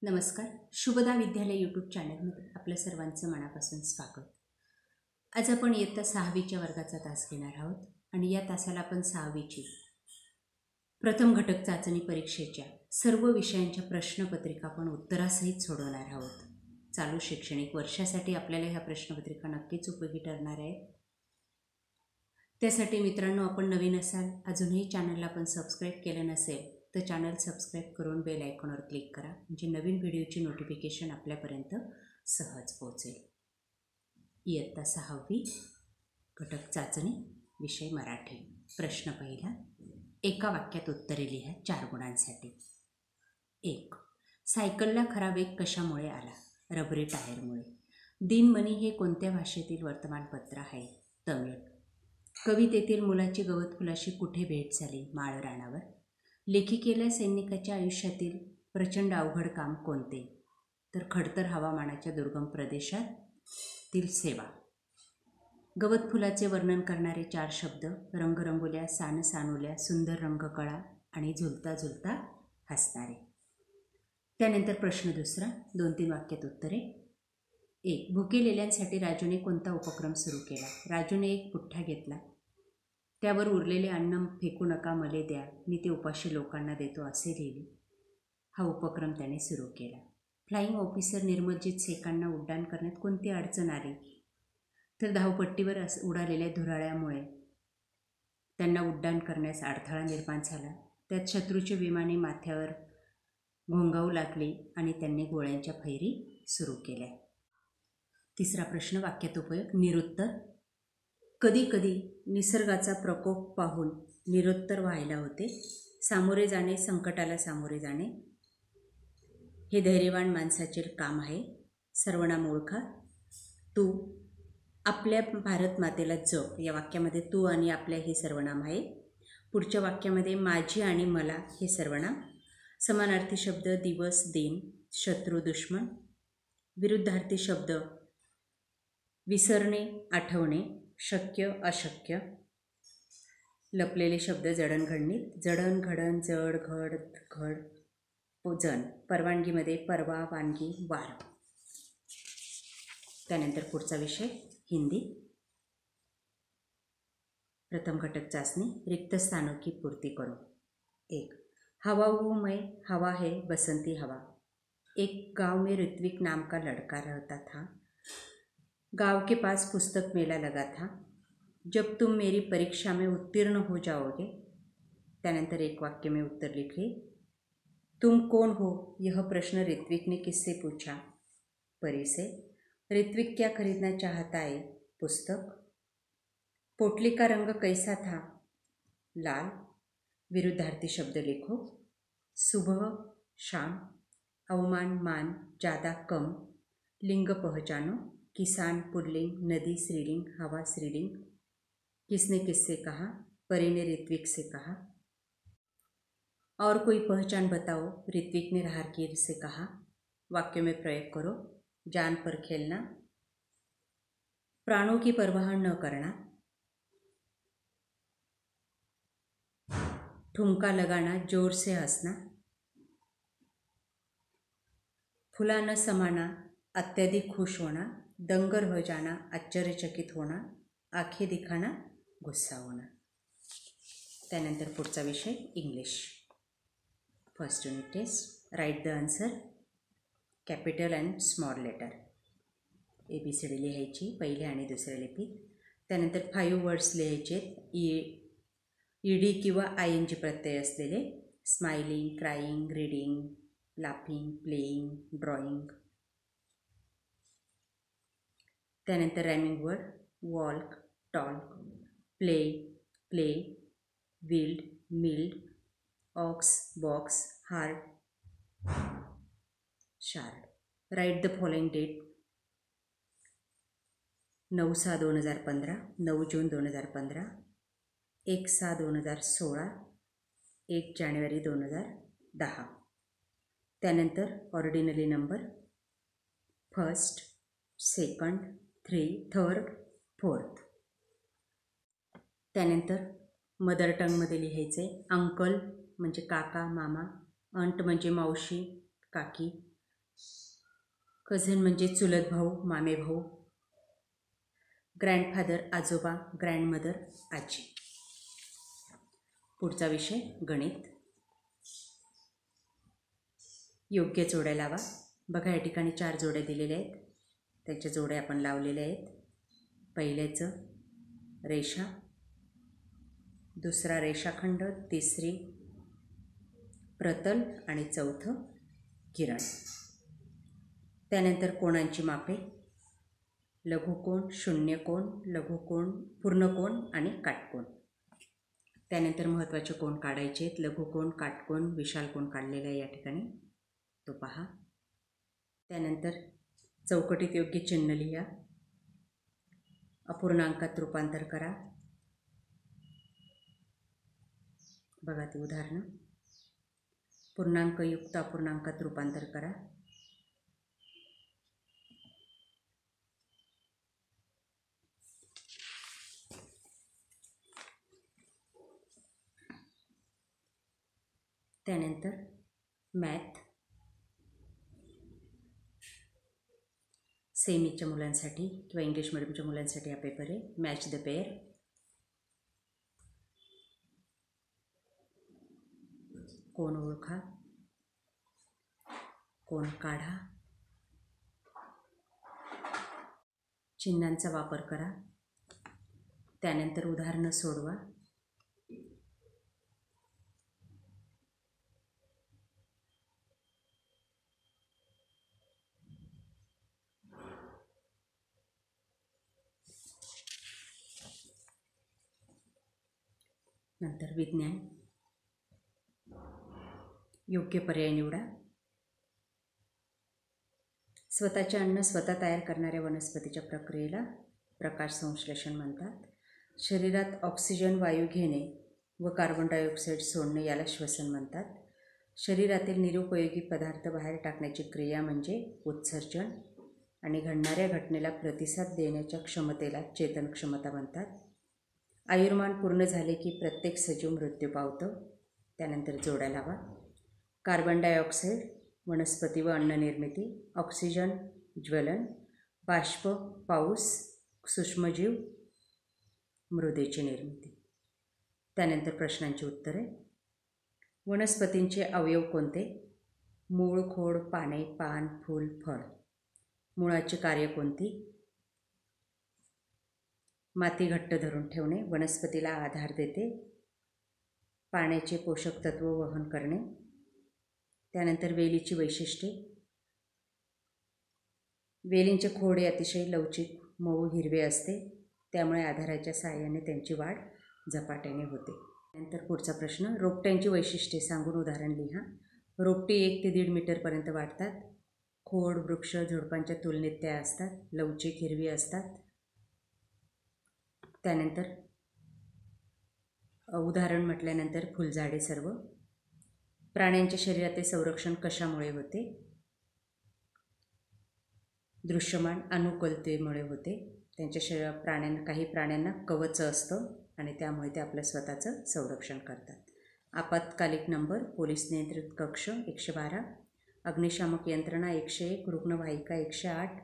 नमस्कार. शुभदा विद्यालय यूट्यूब चॅनलमध्ये आपल्या सर्वांचं मनापासून स्वागत. आज आपण इयत्ता 6वीच्या वर्गाचा तास घेणार आहोत आणि या तासाला आपण 6वीची प्रथम घटक चाचणी परीक्षेच्या सर्व विषयांच्या प्रश्नपत्रिका आपण उत्तरासहित सोडवणार आहोत. चालू शैक्षणिक वर्षासाठी आपल्याला ह्या प्रश्नपत्रिका नक्कीच उपयोगी ठरणार आहेत. त्यासाठी मित्रांनो, आपण नवीन असाल, अजूनही चॅनलला आपण सबस्क्राईब केलं नसेल तर चॅनल सबस्क्राईब करून बेल आयकॉनवर क्लिक करा, म्हणजे नवीन व्हिडिओची नोटिफिकेशन आपल्यापर्यंत सहज पोहोचेल. इयत्ता 6वी घटक चाचणी विषय मराठी. प्रश्न पहिला, एका वाक्यात उत्तरे लिहा 4 गुणांसाठी. 1. सायकलला खरा वेग कशामुळे आला? रबरी टायरमुळे. दिनमणी हे कोणत्या भाषेतील वर्तमानपत्र आहे? तमिळ. कवितेतील मुलाची गवत फुलाशी कुठे भेट झाली? माळरानावर. लेखिकेला सैनिकाच्या आयुष्यातील प्रचंड अवघड काम कोणते? तर खडतर हवामानाच्या दुर्गम प्रदेशातील सेवा. गवत फुलाचे वर्णन करणारे 4 शब्द: रंगरंगोल्या, सानसानुल्या, सुंदर रंगकळा आणि झुलता झुलता हसणारे. त्यानंतर प्रश्न दुसरा, 2-3 वाक्यात उत्तरे. 1. भुकेलेल्यांसाठी राजूने कोणता उपक्रम सुरू केला? राजूने एक पुठ्ठा घेतला, त्यावर उरलेले अन्न फेकू नका, मले द्या, मी ते उपाशी लोकांना देतो, असे लिहिले. हा उपक्रम त्याने सुरू केला. फ्लाईंग ऑफिसर निर्मलजीत शेखांना उड्डाण करण्यात कोणती अडचण आली? तर धावपट्टीवर उडालेल्या धुराळ्यामुळे त्यांना उड्डाण करण्यास अडथळा निर्माण झाला. त्यात शत्रूची विमाने माथ्यावर घोंगावू लागली आणि त्यांनी गोळ्यांच्या फैरी सुरू केल्या. तिसरा प्रश्न, वाक्यात उपयोग. निरुत्तर. कधी कधी निसर्गाचा प्रकोप पाहून निरुत्तर व्हायला होते. सामोरे जाणे, संकटाला सामोरे जाणे हे धैर्यवान माणसाचे काम आहे. सर्वनाम ओळखा. तू आपल्या भारत मातेला जप. या वाक्यामध्ये तू आणि आपल्या हे सर्वनाम आहे. पुढच्या वाक्यामध्ये माझी आणि मला हे सर्वनाम. समानार्थी शब्द: दिवस, दिन, शत्रू, दुश्मन. विरुद्धार्थी शब्द: विसरणे, आठवणे, शक्य, अशक्य. लपलेले शब्द: जडणघडणीत, जडणघडण, जड, घड, घड, जण. परवानगीमध्ये परवा, वानगी, वार. त्यानंतर पुढचा विषय हिंदी. प्रथम घटक चाचणी. रिक्त स्थानों की पूर्ति करो. 1. हवा हूँ मैं, हवा है बसंती हवा. एक गांव में ऋत्विक नाम का लड़का रहता था. गांव के पास पुस्तक मेला लगा था. जब तुम मेरी परीक्षा में उत्तीर्ण हो जाओगे. त्यानंतर एक वाक्य में उत्तर लिखिए. तुम कौन हो? यह प्रश्न ऋत्विक ने किससे पूछा? परी से. ऋत्विक क्या खरीदना चाहता है? पुस्तक. पोटली का रंग कैसा था? लाल. विरुद्धार्थी शब्द लिखो. सुबह, शाम. अवमान, मान, ज़्यादा, कम. लिंग पहचानो. किसान पुल्लिंग, नदी स्त्रीलिंग, हवा स्त्रीलिंग. किसने किससे कहा? परी ने ऋत्विक से कहा. और कोई पहचान बताओ. ऋत्विक ने राहगीर से कहा. वाक्यों में प्रयोग करो. जान पर खेलना, प्राणों की परवाह न करना, ठुमका लगाना, जोर से हंसना, फुला न समाना, अत्यधिक खुश होना, दंगर हो जाना, आश्चर्यचकित होना, आंखें दिखाना, गुस्सा होना. त्यानंतर पुढचा विषय English. First unit test. Write the answer. Capital and small letter. ABCD लिहायची पहिल्या आणि दुसऱ्या लिपीत. त्यानंतर 5 वर्ड्स लिहायचे. ED किंवा ING प्रत्यय असलेले. Smiling, crying, reading, laughing, playing, drawing. त्यानंतर rhyming word. Walk, talk, play, play, wild, mild, ox, box, heart, shard. Write the following date. 9/6/2015, 9 जून 2015, 1/6/2016, 1 जानेवारी 2010. त्यानंतर ordinary number. First, second, third, fourth. त्यानंतर mother टंगमध्ये लिहायचे. अंकल म्हणजे काका, मामा. अंट म्हणजे मावशी, काकी. कझन म्हणजे चुलत भाऊ, मामे भाऊ. ग्रँडफादर आजोबा, ग्रँडमदर आजी. पुढचा विषय गणित. योग्य जोड्या लावा. बघा, या ठिकाणी 4 जोड्या दिलेल्या आहेत. त्याच्या जोड्या आपण लावलेल्या आहेत. पहिल्याचं रेषा, दुसरा रेषाखंड, तिसरी प्रतल आणि चौथं किरण. त्यानंतर कोणांची मापे, लघुकोन, शून्यकोन, लघुकोन, पूर्णकोन आणि काटकोन. त्यानंतर महत्त्वाचे कोन काढायचे आहेत. लघुकोन, काटकोन, विशाल कोन काढलेला आहे या ठिकाणी, तो पहा. त्यानंतर चौकटीत योग्य चिन्ह लिहा. अपूर्णांकात रूपांतर करा. बघा ती उदाहरणं. पूर्णांकयुक्त अपूर्णांकात रूपांतर करा. त्यानंतर मॅथ, सेमीच्या मुलांसाठी किंवा इंग्लिश मिडियमच्या मुलांसाठी हा पेपर आहे. Match the pair. कोन ओळखा, कोन काढा, चिन्हांचा वापर करा. त्यानंतर उदाहरणं सोडवा. नंतर विज्ञान. योग्य पर्याय निवडा. स्वतःचे अन्न स्वतः तयार करणाऱ्या वनस्पतीच्या प्रक्रियेला प्रकाश संश्लेषण म्हणतात. शरीरात ऑक्सिजन वायू घेणे व कार्बन डायऑक्साईड सोडणे याला श्वसन म्हणतात. शरीरातील निरुपयोगी पदार्थ बाहेर टाकण्याची क्रिया म्हणजे उत्सर्जन. आणि घडणाऱ्या घटनेला प्रतिसाद देण्याच्या क्षमतेला चेतन क्षमता म्हणतात. आयुर्मान पूर्ण झाले की प्रत्येक सजीव मृत्यू पावतो. त्यानंतर जोड्या लावा. कार्बन डायऑक्साईड वनस्पती व अन्न निर्मिती, ऑक्सिजन ज्वलन, बाष्प पाऊस, सूक्ष्मजीव मृदेची निर्मिती. त्यानंतर प्रश्नांची उत्तरे. वनस्पतींचे अवयव कोणते? मूळ, खोड, पाने, पान, फूल, फळ. मुळाची कार्य कोणती? माती घट्ट धरून ठेवणे, वनस्पतीला आधार देते, पाण्याचे पोषक तत्व वहन करणे. त्यानंतर वेलीची वैशिष्ट्ये. वेलींचे खोड हे अतिशय लवचिक, मऊ, हिरवे असते, त्यामुळे आधाराच्या साहाय्याने त्यांची वाढ झपाट्याने होते. नंतर पुढचा प्रश्न. रोपट्यांची वैशिष्ट्ये सांगून उदाहरण लिहा. रोपटी 1 ते 1.5 मीटरपर्यंत वाढतात. खोड वृक्ष झुडपांच्या तुलनेत त्या असतात, लवचिक, हिरवी असतात. त्यानंतर उदाहरण म्हटल्यानंतर फुलझाडे सर्व. प्राण्यांच्या शरीराचे संरक्षण कशामुळे होते? दृश्यमान अनुकूलतेमुळे होते. त्यांच्या काही प्राण्यांना कवच असतं आणि त्यामुळे ते आपलं स्वतःचं संरक्षण करतात. आपत्कालिक नंबर. पोलीस नियंत्रित कक्ष 112, अग्निशामक यंत्रणा 101, रुग्णवाहिका 108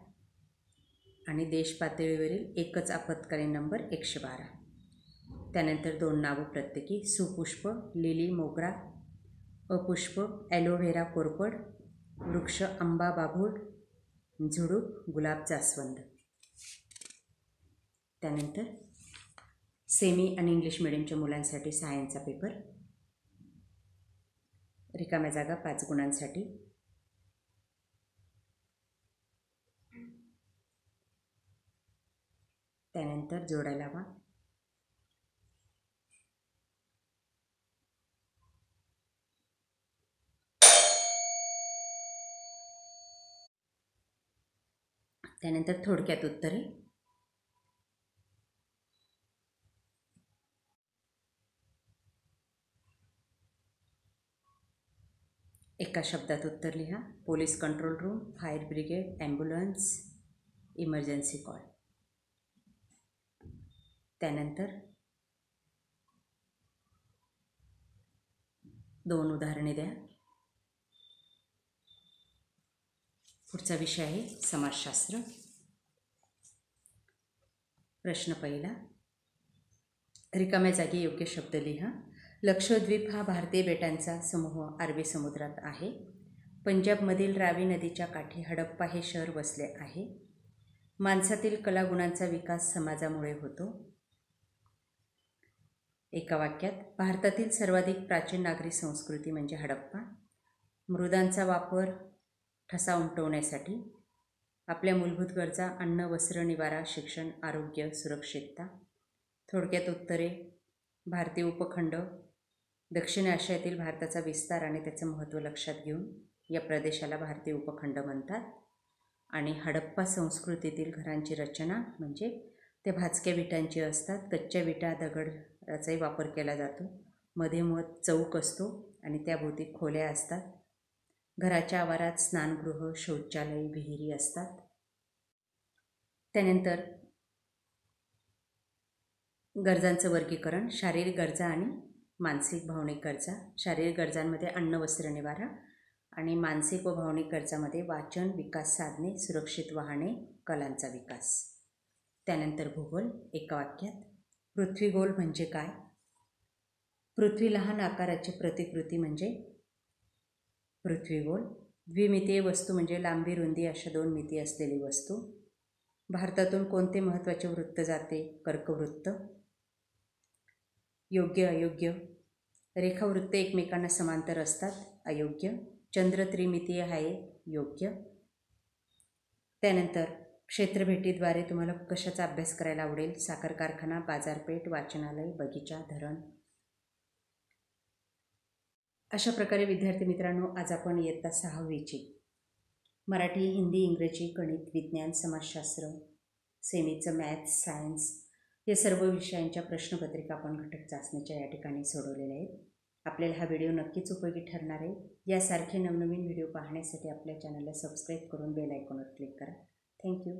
आणि देश पातळीवरील एकच आपत्कालीन नंबर 112. त्यानंतर 2 नावं प्रत्येकी. सुपुष्प लिली मोगरा, अपुष्प ॲलोव्हेरा कोरपड, वृक्ष आंबा बाभूळ, झुडूप गुलाब जास्वंद. त्यानंतर सेमी आणि इंग्लिश मिडियमच्या मुलांसाठी सायन्सचा पेपर. रिकाम्या जागा 5 गुणांसाठी. त्यानंतर जोड्या लावा. त्यानंतर थोडक्यात उत्तरे. एका शब्दात उत्तर लिहा. Police control room, fire brigade, ambulance, emergency call. त्यानंतर 2 उदाहरणे द्या. पुढचा विषय आहे समाजशास्त्र. प्रश्न पहिला, रिकाम्या जागी योग्य शब्द लिहा. लक्षद्वीप हा भारतीय बेटांचा समूह अरबी समुद्रात आहे. पंजाबमधील रावी नदीच्या काठी हडप्पा हे शहर वसले आहे. माणसातील कलागुणांचा विकास समाजामुळे होतो. एका वाक्यात, भारतातील सर्वाधिक प्राचीन नागरी संस्कृती म्हणजे हडप्पा. मृदांचा वापर ठसा उमटवण्यासाठी. आपल्या मूलभूत गरजा अन्न, वस्त्र, निवारा, शिक्षण, आरोग्य, सुरक्षितता. थोडक्यात उत्तरे, भारतीय उपखंड, दक्षिण आशियातील भारताचा विस्तार आणि त्याचं महत्त्व लक्षात घेऊन या प्रदेशाला भारतीय उपखंड म्हणतात. आणि हडप्पा संस्कृतीतील घरांची रचना म्हणजे त्या भाजक्या विटांची असतात. कच्च्या विटा, दगडाचाही वापर केला जातो. मध्ये चौक असतो आणि त्याभोवती खोल्या असतात. घराच्या आवारात स्नानगृह, शौचालय, विहिरी असतात. त्यानंतर गरजांचं वर्गीकरण, शारीरिक गरजा आणि मानसिक भावनिक गरजा. शारीरिक गरजांमध्ये अन्न, वस्त्र, निवारा आणि मानसिक व भावनिक गरजामध्ये वाचन, विकास साधने, सुरक्षित वाहने, कलांचा विकास. त्यानंतर भूगोल. एका वाक्यात, पृथ्वी गोल म्हणजे काय? पृथ्वी लहान आकाराची प्रतिकृती म्हणजे पृथ्वी गोल. द्विमितीय वस्तू म्हणजे लांबी, रुंदी अशा 2 मिती असलेली वस्तू. भारतातून कोणते महत्त्वाचे वृत्त जाते? कर्कवृत्त. योग्य, अयोग्य. रेखावृत्ते एकमेकांना समांतर असतात, अयोग्य. चंद्र त्रिमितीय आहे, योग्य. त्यानंतर क्षेत्रभेटीद्वारे तुम्हाला कशाचा अभ्यास करायला आवडेल? साखर कारखाना, बाजारपेठ, वाचनालय, बगीचा, धरण. अशा प्रकारे विद्यार्थी मित्रांनो, आज आपण इयत्ता 6वीची मराठी, हिंदी, इंग्रजी, गणित, विज्ञान, समाजशास्त्र, सेमीचं मॅथ्स, सायन्स या सर्व विषयांच्या प्रश्नपत्रिका आपण घटक चाचणीच्या या ठिकाणी सोडवलेल्या आहेत. आपल्याला हा व्हिडिओ नक्कीच उपयोगी ठरणार आहे. यासारखे नवनवीन व्हिडिओ पाहण्यासाठी आपल्या चॅनलला सबस्क्राईब करून बेल आयकॉनवर क्लिक करा. थँक्यू.